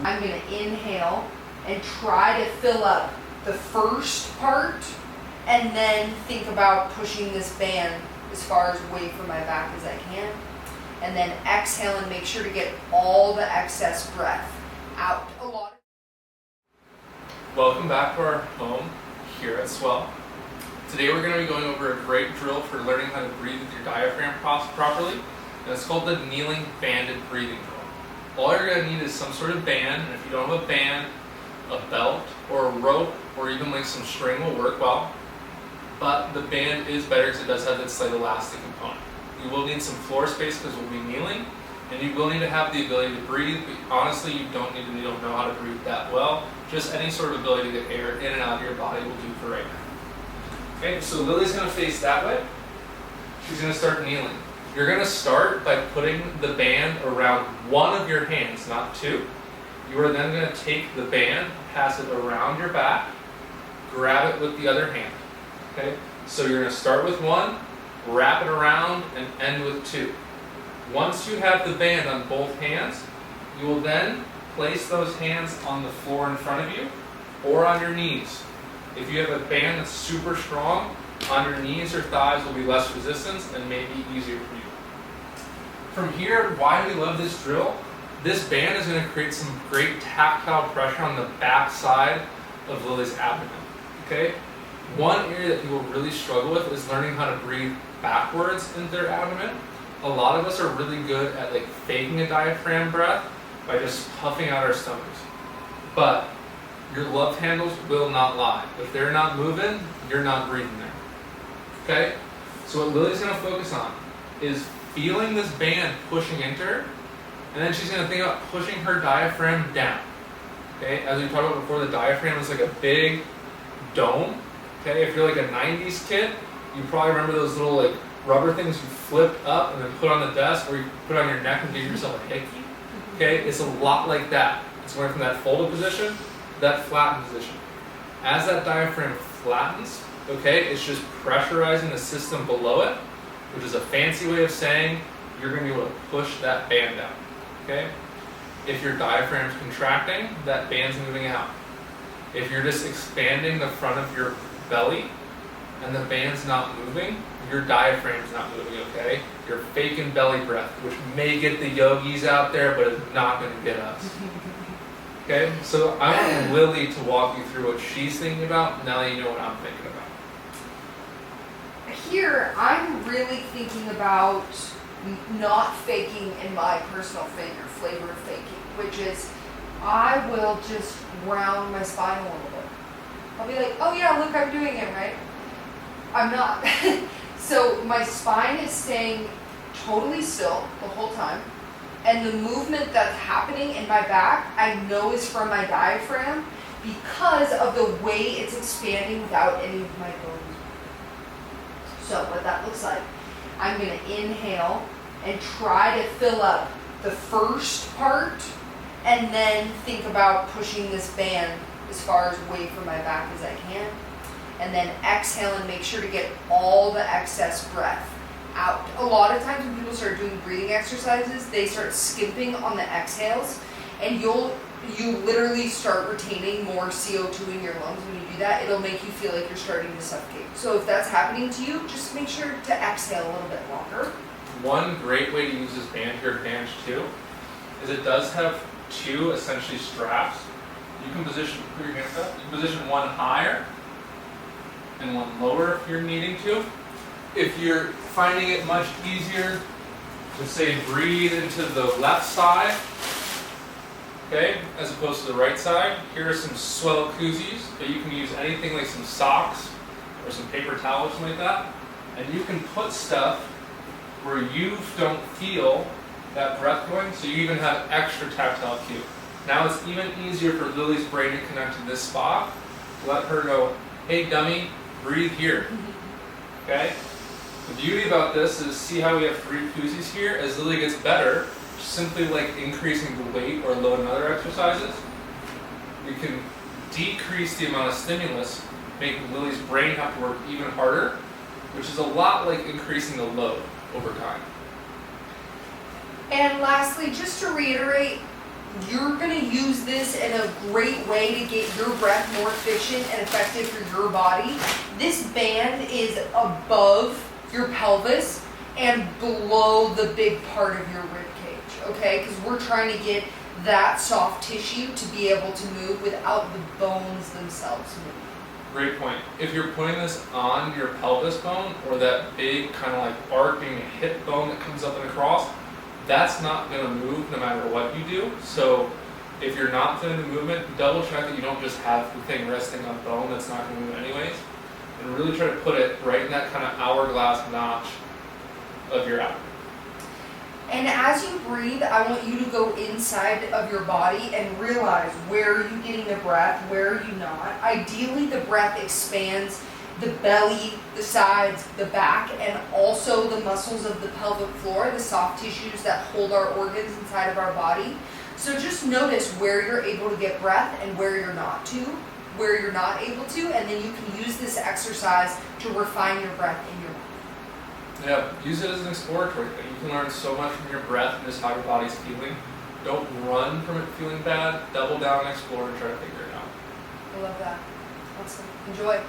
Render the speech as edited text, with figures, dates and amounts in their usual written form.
I'm going to inhale and try to fill up the first part, and then think about pushing this band as far as away from my back as I can. And then exhale and make sure to get all the excess breath out. Welcome back to our home here at Swell. Today we're going to be going over a great drill for learning how to breathe with your diaphragm properly, and it's called the Kneeling Banded Breathing Drill. All you're going to need is some sort of band, and if you don't have a band, a belt or a rope or even like some string will work well, but the band is better because it does have that slight elastic component. You will need some floor space because we'll be kneeling, and you will need to have the ability to breathe, but honestly you don't know how to breathe that well. Just any sort of ability to get air in and out of your body will do for right now. Okay, so Lily's going to face that way. She's going to start kneeling. You're going to start by putting the band around one of your hands, not two. You are then going to take the band, pass it around your back, grab it with the other hand. Okay, so you're going to start with one, wrap it around, and end with two. Once you have the band on both hands, you will then place those hands on the floor in front of you or on your knees. If you have a band that's super strong, on your knees or thighs will be less resistance and may be easier for you. From here, why do we love this drill? This band is going to create some great tactile pressure on the back side of Lily's abdomen. Okay? One area that people really struggle with is learning how to breathe backwards into their abdomen. A lot of us are really good at like faking a diaphragm breath by just puffing out our stomachs. But your love handles will not lie. If they're not moving, you're not breathing there. Okay? So what Lily's going to focus on is feeling this band pushing into her, and then she's going to think about pushing her diaphragm down. Okay? As we talked about before, the diaphragm is like a big dome. Okay? If you're like a 90s kid, you probably remember those little like rubber things you flip up and then put on the desk, or you put on your neck and give yourself a hickey. Okay? It's a lot like that. It's going from that folded position to that flattened position. As that diaphragm flattens, okay, it's just pressurizing the system below it, which is a fancy way of saying you're going to be able to push that band down. Okay? If your diaphragm's contracting, that band's moving out. If you're just expanding the front of your belly and the band's not moving, your diaphragm's not moving, okay? You're faking belly breath, which may get the yogis out there, but it's not going to get us. Okay? So I want Lily to walk you through what she's thinking about now that you know what I'm thinking about. Here, I'm really thinking about not faking in my personal flavor of faking, which is I will just round my spine a little bit. I'll be like, oh yeah, look, I'm doing it, right? I'm not. So my spine is staying totally still the whole time, and the movement that's happening in my back I know is from my diaphragm because of the way it's expanding without any of my bones. So what that looks like, I'm going to inhale and try to fill up the first part, and then think about pushing this band as far as away from my back as I can. And then exhale and make sure to get all the excess breath out. A lot of times when people start doing breathing exercises, they start skimping on the exhales, and you literally start retaining more CO2 in your lungs when you do that. It'll make you feel like you're starting to suffocate. So if that's happening to you, just make sure to exhale a little bit longer. One great way to use this band to your advantage too is it does have two essentially straps. You can put your hands up. You can position one higher and one lower if you're needing to. If you're finding it much easier to say breathe into the left side, okay, as opposed to the right side, here are some Swell koozies, but you can use anything like some socks or some paper towels, something like that, and you can put stuff where you don't feel that breath going, so you even have extra tactile cue. Now it's even easier for Lily's brain to connect to this spot. Let her go, hey dummy, breathe here. Okay? The beauty about this is, see how we have 3 koozies here? As Lily gets better, simply like increasing the weight or load in other exercises, we can decrease the amount of stimulus, making Lily's brain have to work even harder, which is a lot like increasing the load over time. And lastly, just to reiterate, you're going to use this in a great way to get your breath more efficient and effective for your body. This band is above your pelvis and below the big part of your rib cage, okay? Because we're trying to get that soft tissue to be able to move without the bones themselves moving. Great point. If you're putting this on your pelvis bone or that big kind of like arcing hip bone that comes up and across, that's not going to move no matter what you do. So if you're not doing the movement, double check that you don't just have the thing resting on bone that's not going to move anyways. And really try to put it right in that kind of hourglass notch of your abdomen. And as you breathe, I want you to go inside of your body and realize, where are you getting the breath, where are you not. Ideally, the breath expands the belly, the sides, the back, and also the muscles of the pelvic floor, the soft tissues that hold our organs inside of our body. So just notice where you're able to get breath and where you're not able to, and then you can use this exercise to refine your breath in your mouth. Yeah, use it as an exploratory thing. You can learn so much from your breath and just how your body's feeling. Don't run from it feeling bad. Double down and explore and try to figure it out. I love that. Awesome. Enjoy.